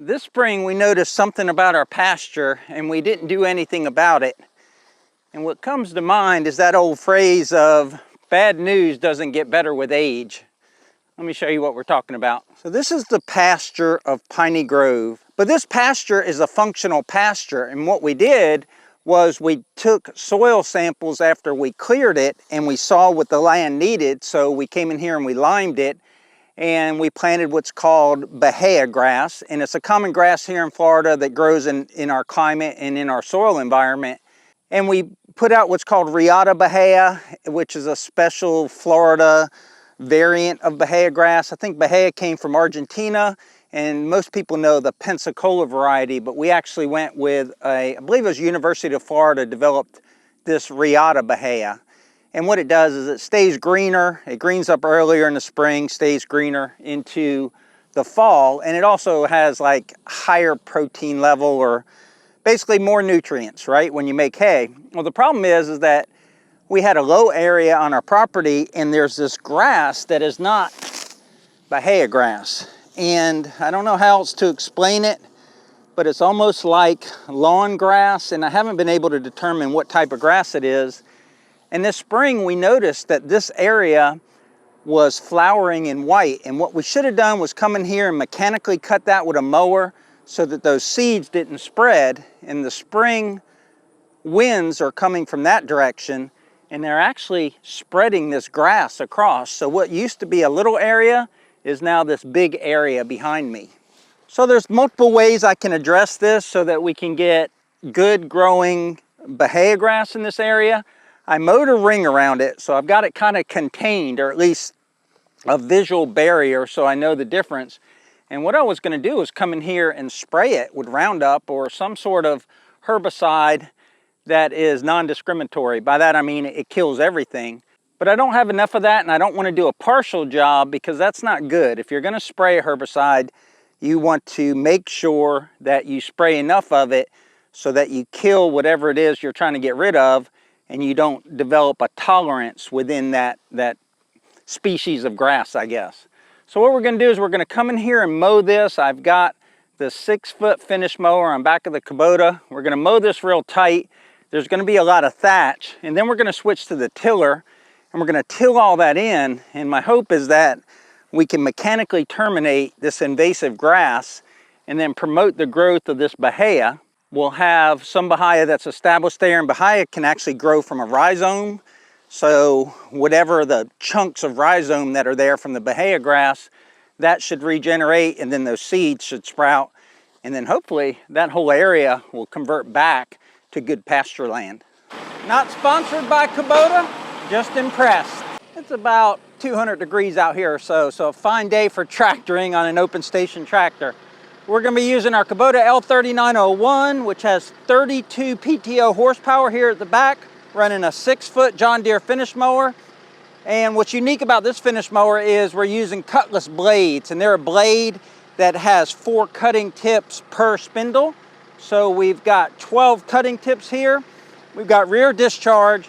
This spring we noticed something about our pasture and we didn't do anything about it. And what comes to mind is that old phrase of bad news doesn't get better with age. Let me show you what we're talking about. So this is the pasture of Piney Grove. But this pasture is a functional pasture, and what we did was we took soil samples after we cleared it and we saw what the land needed. So we came in here and we limed it and we planted what's called Bahia grass. And it's a common grass here in Florida that grows in our climate and in our soil environment. And we put out what's called Riata Bahia, which is a special Florida variant of Bahia grass. I think Bahia came from Argentina, and most people know the Pensacola variety, but we actually went with I believe it was University of Florida developed this Riata Bahia. And what it does is it stays greener. It greens up earlier in the spring, stays greener into the fall, and it also has like higher protein level, or basically more nutrients, right, when you make hay. Well, the problem is that we had a low area on our property and there's this grass that is not Bahia grass. And I don't know how else to explain it, but it's almost like lawn grass, and I haven't been able to determine what type of grass it is. And this spring we noticed that this area was flowering in white, and what we should have done was come in here and mechanically cut that with a mower so that those seeds didn't spread. And the spring winds are coming from that direction and they're actually spreading this grass across. So what used to be a little area is now this big area behind me. So there's multiple ways I can address this so that we can get good growing Bahia grass in this area. I mowed a ring around it, so I've got it kind of contained, or at least a visual barrier so I know the difference. And what I was going to do is come in here and spray it with Roundup or some sort of herbicide that is non-discriminatory. By that I mean it kills everything. But I don't have enough of that, and I don't want to do a partial job because that's not good. If you're going to spray a herbicide, you want to make sure that you spray enough of it so that you kill whatever it is you're trying to get rid of, and you don't develop a tolerance within that species of grass, I guess. So what we're going to do is we're going to come in here and mow this. I've got the 6-foot finish mower on back of the Kubota. We're going to mow this real tight. There's going to be a lot of thatch, and then we're going to switch to the tiller and we're going to till all that in. And my hope is that we can mechanically terminate this invasive grass and then promote the growth of this Bahia. We'll have some Bahia that's established there, and Bahia can actually grow from a rhizome. So whatever the chunks of rhizome that are there from the Bahia grass, that should regenerate, and then those seeds should sprout. And then hopefully that whole area will convert back to good pasture land. Not sponsored by Kubota, just impressed. It's about 200 degrees out here or so a fine day for tractoring on an open station tractor. We're going to be using our Kubota L3901, which has 32 PTO horsepower here at the back, running a 6-foot John Deere finish mower. And what's unique about this finish mower is we're using Cutlass blades, and they're a blade that has 4 cutting tips per spindle. So we've got 12 cutting tips here. We've got rear discharge,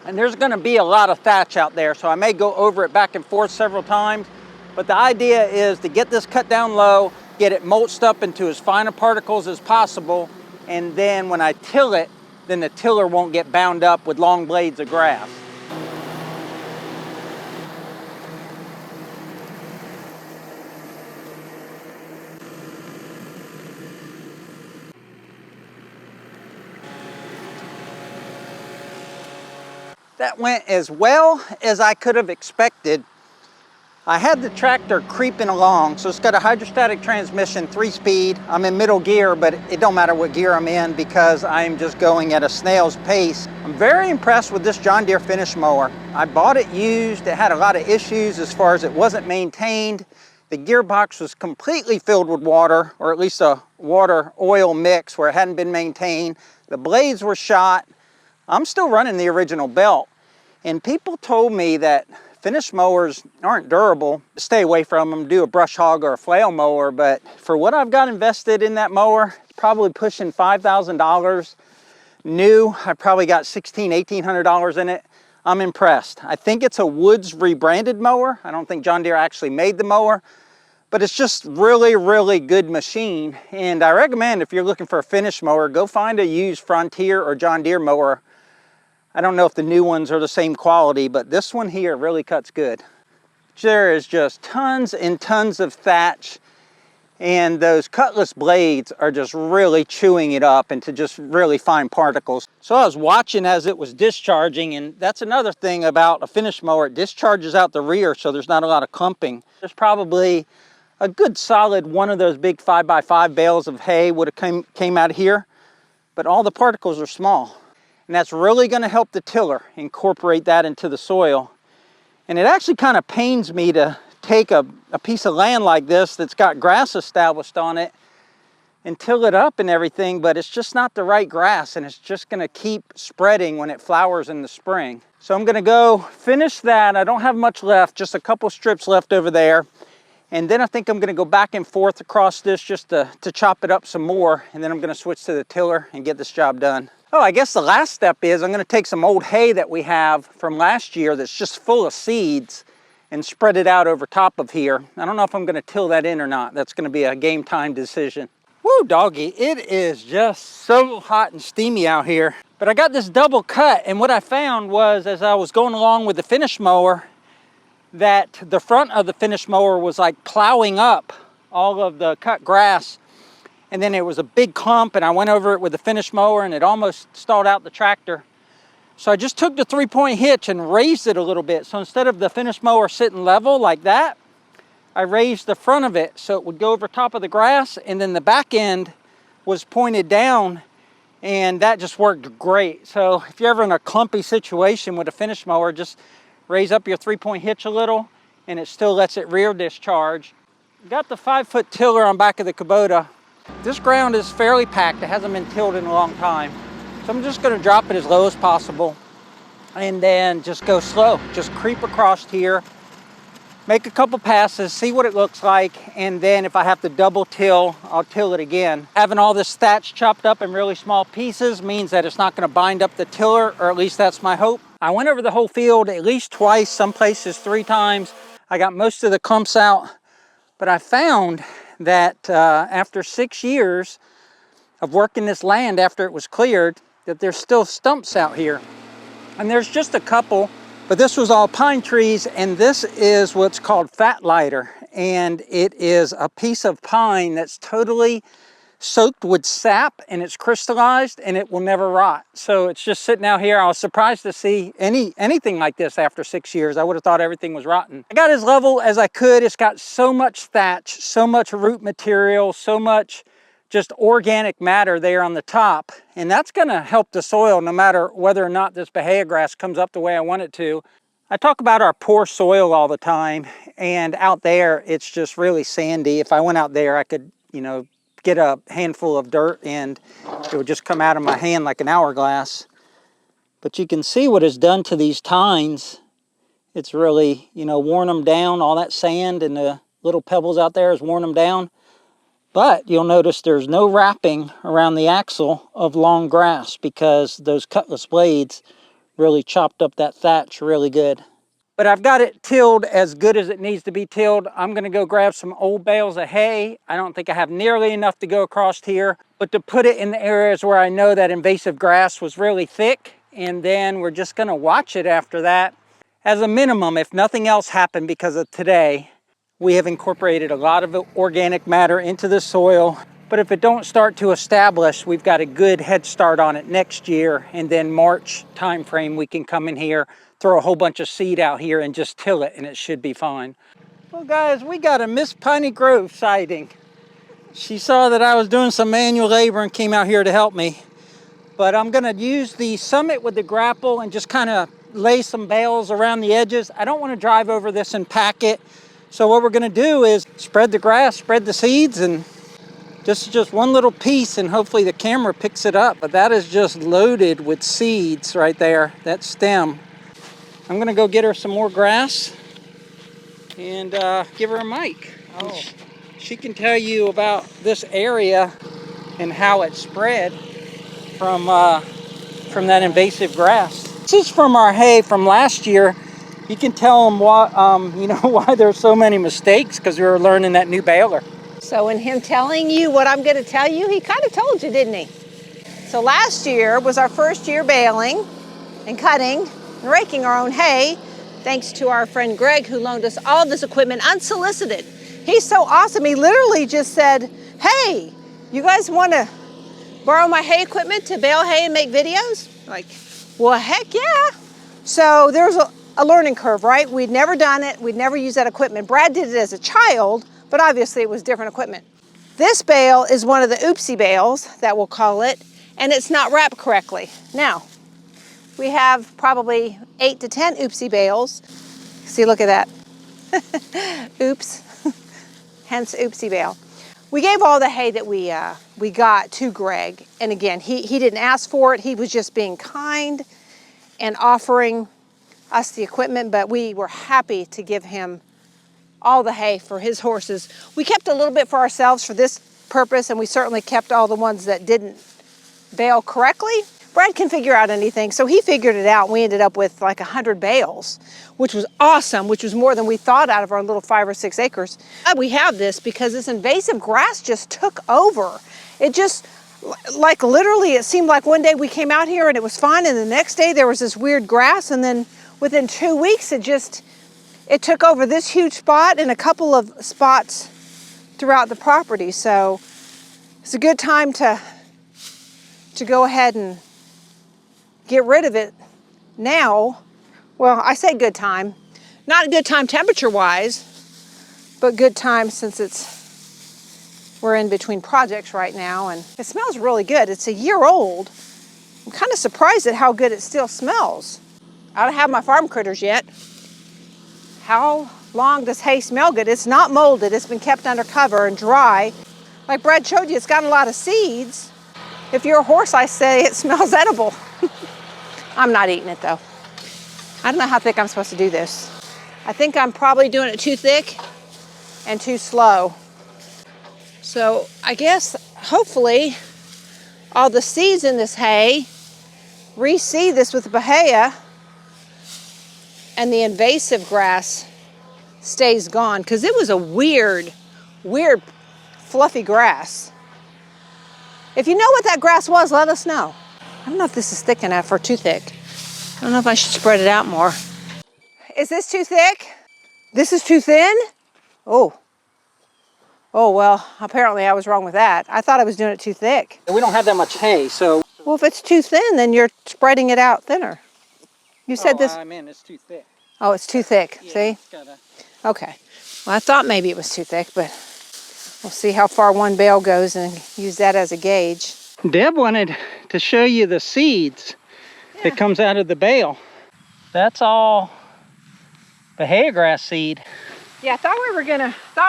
and there's going to be a lot of thatch out there, so I may go over it back and forth several times. But the idea is to get this cut down low, get it mulched up into as fine of particles as possible, and then when I till it, then the tiller won't get bound up with long blades of grass. That went as well as I could have expected. I had the tractor creeping along, so it's got a hydrostatic transmission, 3-speed. I'm in middle gear, but it don't matter what gear I'm in because I'm just going at a snail's pace. I'm very impressed with this John Deere finish mower. I bought it used. It had a lot of issues as far as it wasn't maintained. The gearbox was completely filled with water, or at least a water-oil mix where it hadn't been maintained. The blades were shot. I'm still running the original belt. And people told me that finish mowers aren't durable. Stay away from them, do a brush hog or a flail mower. But for what I've got invested in that mower, it's probably pushing $5,000 new. I probably got $1,800 in it. I'm impressed. I think it's a Woods rebranded mower. I don't think John Deere actually made the mower, but it's just really, really good machine. And I recommend, if you're looking for a finish mower, go find a used Frontier or John Deere mower. I don't know if the new ones are the same quality, but this one here really cuts good. There is just tons and tons of thatch, and those Cutlass blades are just really chewing it up into just really fine particles. So I was watching as it was discharging, and that's another thing about a finish mower. It discharges out the rear, so there's not a lot of clumping. There's probably a good solid one of those big 5x5 bales of hay would have came out of here, but all the particles are small. And that's really going to help the tiller incorporate that into the soil. And it actually kind of pains me to take a piece of land like this that's got grass established on it and till it up and everything, but it's just not the right grass, and it's just going to keep spreading when it flowers in the spring. So I'm going to go finish that. I don't have much left, just a couple strips left over there. And then I think I'm going to go back and forth across this just to chop it up some more. And then I'm going to switch to the tiller and get this job done. Oh, I guess the last step is I'm going to take some old hay that we have from last year that's just full of seeds and spread it out over top of here. I don't know if I'm going to till that in or not. That's going to be a game time decision. Woo, doggy, it is just so hot and steamy out here. But I got this double cut, and what I found was, as I was going along with the finish mower, that the front of the finish mower was like plowing up all of the cut grass, and then it was a big clump, and I went over it with the finish mower and it almost stalled out the tractor. So I just took the 3-point hitch and raised it a little bit. So instead of the finish mower sitting level like that, I raised the front of it so it would go over top of the grass, and then the back end was pointed down, and that just worked great. So if you're ever in a clumpy situation with a finish mower, just raise up your 3-point hitch a little, and it still lets it rear discharge. Got the 5-foot tiller on back of the Kubota. This ground is fairly packed. It hasn't been tilled in a long time. So I'm just going to drop it as low as possible and then just go slow. Just creep across here, make a couple passes, see what it looks like, and then if I have to double till, I'll till it again. Having all this thatch chopped up in really small pieces means that it's not going to bind up the tiller, or at least that's my hope. I went over the whole field at least twice, some places 3 times. I got most of the clumps out, but I found that after 6 years of working this land after it was cleared, that there's still stumps out here. And there's just a couple, but this was all pine trees, and this is what's called fat lighter. And it is a piece of pine that's totally soaked with sap, and it's crystallized, and it will never rot. So it's just sitting out here. I was surprised to see anything like this after 6 years. I would have thought everything was rotten. I got as level as I could. It's got so much thatch, so much root material, so much just organic matter there on the top, and that's going to help the soil no matter whether or not this Bahia grass comes up the way I want it to. I talk about our poor soil all the time, and out there it's just really sandy. If I went out there, I could, get a handful of dirt and it would just come out of my hand like an hourglass. But you can see what it's done to these tines. It's really, worn them down. All that sand and the little pebbles out there has worn them down. But you'll notice there's no wrapping around the axle of long grass because those Cutlass blades really chopped up that thatch really good. But I've got it tilled as good as it needs to be tilled. I'm going to go grab some old bales of hay. I don't think I have nearly enough to go across here, but to put it in the areas where I know that invasive grass was really thick, and then we're just going to watch it after that. As a minimum, if nothing else happened because of today, we have incorporated a lot of organic matter into the soil. But if it don't start to establish, we've got a good head start on it next year, and then March time frame we can come in here, throw a whole bunch of seed out here and just till it, and it should be fine. Well guys, we got a Miss Piney Grove sighting. She saw that I was doing some manual labor and came out here to help me. But I'm gonna use the Summit with the grapple and just kind of lay some bales around the edges. I don't want to drive over this and pack it. So what we're gonna do is spread the grass, spread the seeds, and this is just one little piece, and hopefully the camera picks it up. But that is just loaded with seeds right there, that stem. I'm gonna go get her some more grass and give her a mic. Oh. She can tell you about this area and how it spread from that invasive grass. This is from our hay from last year, You can tell them why, you know, why there's so many mistakes, because we were learning that new baler. So in him telling you what I'm going to tell you, he kind of told you, didn't he? So last year was our first year baling and cutting and raking our own hay, thanks to our friend Greg, who loaned us all this equipment unsolicited. He's so awesome. He literally just said, hey, you guys want to borrow my hay equipment to bale hay and make videos? Like, well, heck yeah. So there's a learning curve, right? We'd never done it. We'd never used that equipment. Brad did it as a child, but obviously it was different equipment. This bale is one of the oopsie bales, that we'll call it, and it's not wrapped correctly. Now, we have probably 8 to 10 oopsie bales. See, look at that. Oops. Hence oopsie bale. We gave all the hay that we got to Greg, and again, he didn't ask for it. He was just being kind and offering us the equipment, but we were happy to give him all the hay for his horses. We kept a little bit for ourselves for this purpose, and we certainly kept all the ones that didn't bale correctly. Brad can figure out anything, so he figured it out. We ended up with like 100 bales, which was awesome, which was more than we thought out of our little 5 or 6 acres. We have this because this invasive grass just took over. It just, like literally, it seemed like one day we came out here and it was fine, and the next day there was this weird grass, and then within 2 weeks it took over this huge spot and a couple of spots throughout the property. So it's a good time to go ahead and get rid of it now. Well, I say good time. Not a good time temperature-wise, but good time since we're in between projects right now, and it smells really good. It's a year old. I'm kind of surprised at how good it still smells. I don't have my farm critters yet. How long does hay smell good? It's not molded. It's been kept under cover and dry. Like Brad showed you, it's got a lot of seeds. If you're a horse, I say it smells edible. I'm not eating it though. I don't know how thick I'm supposed to do this. I think I'm probably doing it too thick and too slow. So I guess, hopefully, all the seeds in this hay reseed this with the bahia, and the invasive grass stays gone, because it was a weird, fluffy grass. If you know what that grass was, let us know. I don't know if this is thick enough or too thick. I don't know if I should spread it out more. Is this too thick? This is too thin? Oh, well, apparently I was wrong with that. I thought I was doing it too thick. We don't have that much hay, so. Well, if it's too thin, then you're spreading it out thinner. You said this. I mean, it's too thick. Oh, it's too thick, Yeah, see? it's gotta... Okay. Well, I thought maybe it was too thick, but we'll see how far one bale goes and use that as a gauge. Deb wanted to show you the seeds that comes out of the bale. That's all bahia grass seed. Yeah, I thought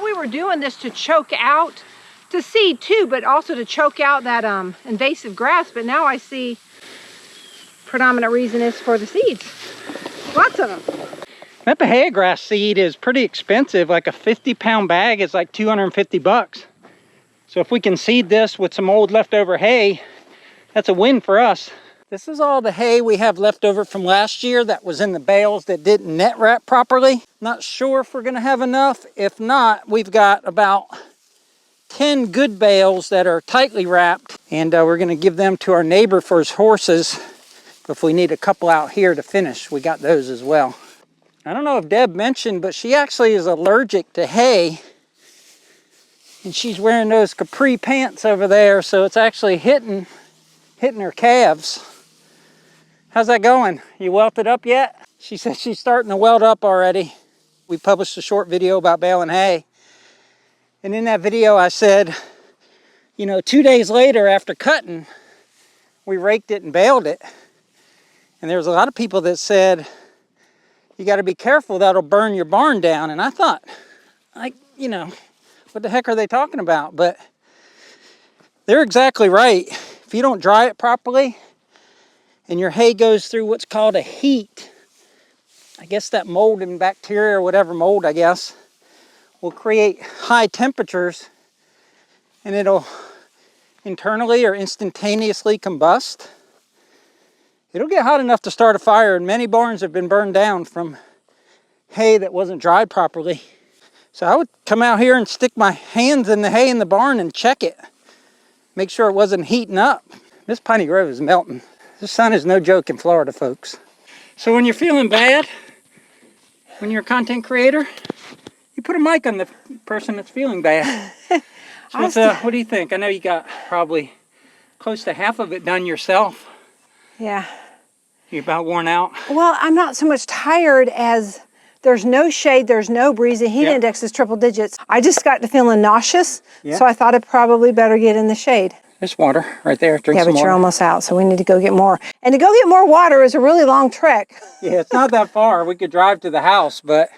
we were doing this to choke out, to seed too, but also to choke out that invasive grass. But now I see predominant reason is for the seeds. Lots of them. That bahia grass seed is pretty expensive. Like a 50-pound bag is like 250 bucks. So if we can seed this with some old leftover hay, that's a win for us. This is all the hay we have left over from last year that was in the bales that didn't net wrap properly. Not sure if we're gonna have enough. If not, we've got about 10 good bales that are tightly wrapped, and we're gonna give them to our neighbor for his horses. If we need a couple out here to finish, we got those as well. I don't know if Deb mentioned, but she actually is allergic to hay. And she's wearing those capri pants over there, so it's actually hitting her calves. How's that going? You welted up yet? She said she's starting to welt up already. We published a short video about baling hay. And in that video I said, you know, 2 days later after cutting, we raked it and baled it. And there was a lot of people that said, you got to be careful, that'll burn your barn down. And I thought, like, you know, what the heck are they talking about? But they're exactly right. If you don't dry it properly and your hay goes through what's called a heat, I guess that mold and bacteria or whatever mold, I guess, will create high temperatures, and it'll internally or instantaneously combust. It'll get hot enough to start a fire, and many barns have been burned down from hay that wasn't dried properly. So I would come out here and stick my hands in the hay in the barn and check it. Make sure it wasn't heating up. This Piney Grove is melting. The sun is no joke in Florida, folks. So when you're feeling bad, when you're a content creator, you put a mic on the person that's feeling bad. So what do you think? I know you got probably close to half of it done yourself. Yeah. You're about worn out. Well, I'm not so much tired as there's no shade, there's no breeze. The heat index is triple digits. I just got to feeling nauseous, so I thought I'd probably better get in the shade. There's water right there. Drink some but water. You're almost out, so we need to go get more. And to go get more water is a really long trek. Yeah, it's not that far. We could drive to the house, but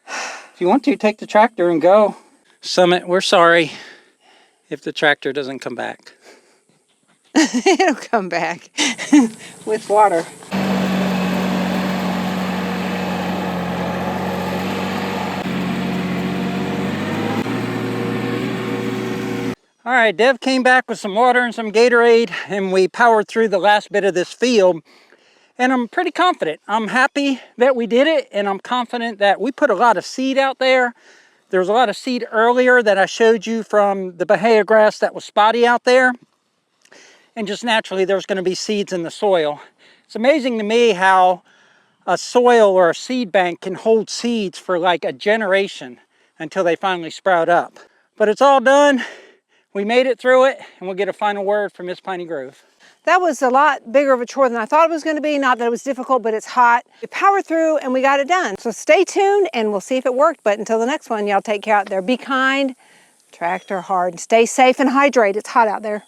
if you want to, take the tractor and go. Summit, we're sorry if the tractor doesn't come back. It'll come back with water. All right, Dev came back with some water and some Gatorade, and we powered through the last bit of this field. And I'm pretty confident. I'm happy that we did it, and I'm confident that we put a lot of seed out there. There was a lot of seed earlier that I showed you from the Bahia grass that was spotty out there. And just naturally, there's going to be seeds in the soil. It's amazing to me how a soil or a seed bank can hold seeds for like a generation until they finally sprout up. But it's all done. We made it through it, and we'll get a final word from Miss Piney Grove. That was a lot bigger of a chore than I thought it was going to be. Not that it was difficult, but it's hot. We powered through and we got it done. So stay tuned and we'll see if it worked. But until the next one, y'all take care out there. Be kind, tractor hard, and stay safe and hydrate. It's hot out there.